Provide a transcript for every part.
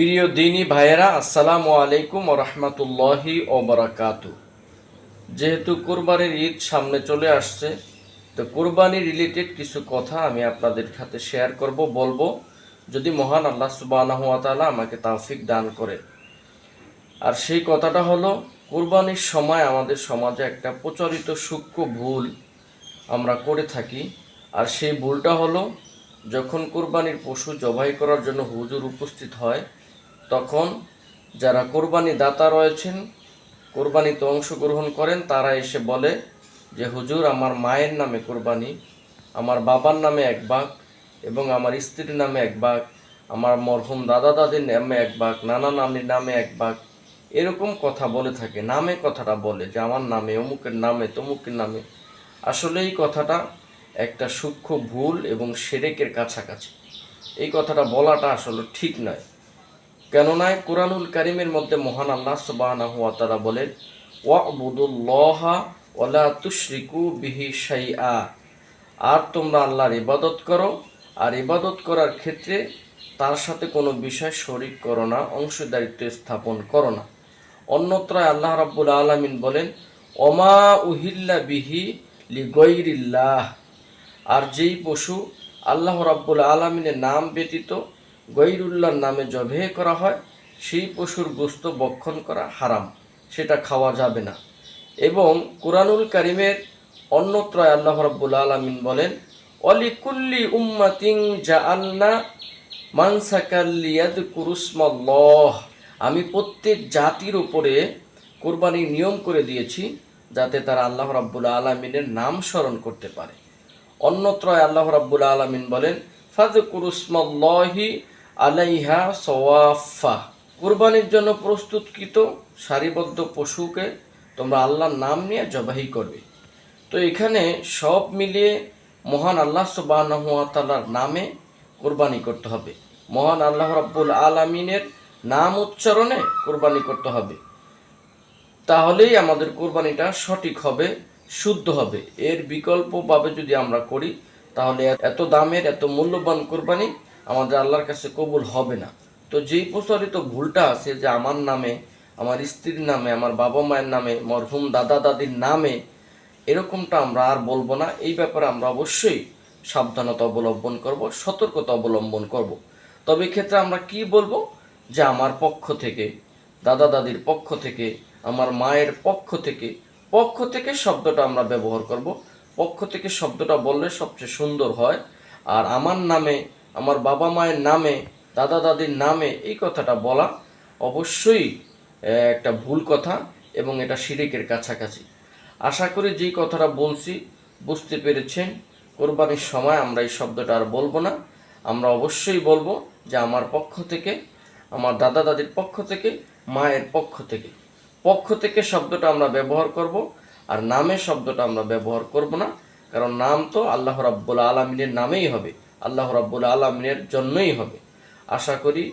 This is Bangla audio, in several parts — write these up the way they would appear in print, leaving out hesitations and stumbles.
প্রিয় দিনী ভাইয়েরা, আসসালামু আলাইকুম ওয়া রাহমাতুল্লাহি ওয়া বারাকাতুহু। যেহেতু কোরবানির ঈদ সামনে চলে আসছে, তো কোরবানি রিলেটেড কিছু কথা আমি আপনাদের সাথে শেয়ার করব, বলবো, যদি মহান আল্লাহ সুবহানাহু ওয়া তাআলা আমাকে তৌফিক দান করে। আর সেই কথাটা হলো, কোরবানির সময় আমাদের সমাজে একটা প্রচলিত সূক্ষ্ম ভুল আমরা করে থাকি। আর সেই ভুলটা হলো, যখন কোরবানির পশু জবাই করার জন্য হুজুর উপস্থিত হয়, তখন যারা কোরবানি দাতা রয়েছেন, কোরবানিতে অংশগ্রহণ করেন, তারা এসে বলে যে হুজুর, আমার মায়ের নামে কোরবানি, আমার বাবার নামে এক ভাগ এবং আমার স্ত্রীর নামে এক ভাগ, আমার মরহুম দাদা দাদির নামে এক ভাগ, নানা নানির নামে এক ভাগ, এরকম কথা বলে থাকে। নামে কথাটা বলে যে আমার নামে, অমুকের নামে, তমুকের নামে। আসলে এই কথাটা একটা সূক্ষ্ম ভুল এবং শিরকের কাছাকাছি। এই কথাটা বলাটা আসলে ঠিক নয়। কেননা কুরআনুল কারীমের মধ্যে মহান আল্লাহ সুবহানাহু ওয়া তাআলা বলেন, ওয়া'বুদুল্লাহা ওয়া লা তুশরিকু বিহি শাইআ। আর তোমরা আল্লাহর ইবাদত করো, আর ইবাদত করার ক্ষেত্রে তার সাথে কোনো বিষয় শরীক করো না, অংশীদারিত্ব স্থাপন করো না। অন্যত্রয় আল্লাহ রাব্বুল আলামিন বলেন, ওমা উহিল্লা বিহি লিগাইরিল্লাহ। আর যেই পশু আল্লাহ রাব্বুল আলামিনের নাম ব্যতীত গৈরুল্লাহর নামে জবেহ করা হয়, সেই পশুর গোশত ভক্ষণ করা হারাম, সেটা খাওয়া যাবে না। এবং কুরআনুল কারীমের অন্যত্রয় আল্লাহ রাব্বুল আলামিন বলেন, ওয়ালিকুল্লি উম্মাতিন জাআলনা মানসাকাল লিয়াযকুরুসমাল্লাহ। আমি প্রত্যেক জাতির উপরে কোরবানির নিয়ম করে দিয়েছি, যাতে তারা আল্লাহ রাব্বুল আলামিনের নাম স্মরণ করতে পারে। অন্যত্রয় আল্লাহ রাব্বুল আলামিন বলেন, ফাযকুরুসমাল্লাহি আলাইহা সওয়াফা। কুরবানির জন্য প্রস্তুতকৃত সারিবদ্ধ পশুকে তোমরা আল্লাহর নাম নিয়ে জবাই করবে। তো এখানে সব মিলিয়ে মহান আল্লাহ সুবহানাহু ওয়া তাআলার নামে কোরবানি করতে হবে। মহান আল্লাহ রাব্বুল আলামিনের নাম উচ্চারণে কোরবানি করতে হবে। তাহলেই আমাদের কোরবানিটা সঠিক হবে, শুদ্ধ হবে। এর বিকল্পভাবে যদি আমরা করি, তাহলে এত দামের, এত মূল্যবান কোরবানি আমাদের আল্লাহর কাছে কবুল হবে না। তো যেই প্রচলিত ভুলটা আছে যে আমার নামে, আমার স্ত্রীর নামে, আমার বাবা মায়ের নামে, মরহুম দাদা দাদির নামে, এরকমটা আমরা আর বলবো না। এই ব্যাপারে আমরা অবশ্যই সাবধানতা অবলম্বন করব, সতর্কতা অবলম্বন করব। তবে এক্ষেত্রে আমরা কি বলবো, যে আমার পক্ষ থেকে, দাদা দাদির পক্ষ থেকে, আমার মায়ের পক্ষ থেকে শব্দটা আমরা ব্যবহার করব। পক্ষ থেকে শব্দটা বললে সবচেয়ে সুন্দর হয়। আর আমার নামে, আমার বাবা মায়ের নামে, দাদা দাদির নামে, এই কথাটা বলা অবশ্যই একটা ভুল কথা এবং এটা শিরকের কাছাকাছি। আশা করি যেই কথাটা বলছি বুঝতে পেরেছেন। কোরবানির সময় আমরা এই শব্দটা আর বলবো না। আমরা অবশ্যই বলবো যে আমার পক্ষ থেকে, আমার দাদা দাদির পক্ষ থেকে, মায়ের পক্ষ থেকে শব্দটা আমরা ব্যবহার করব। আর নামে শব্দটা আমরা ব্যবহার করব না, কারণ নাম তো আল্লাহ রাব্বুল আলামিনের নামেই হবে, আল্লাহ রাব্বুল আলামিনের জন্যই হবে। আশা করি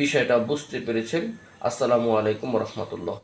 বিষয়টা বুঝতে পেরেছেন। আসসালামু আলাইকুম ওয়া রাহমাতুল্লাহ।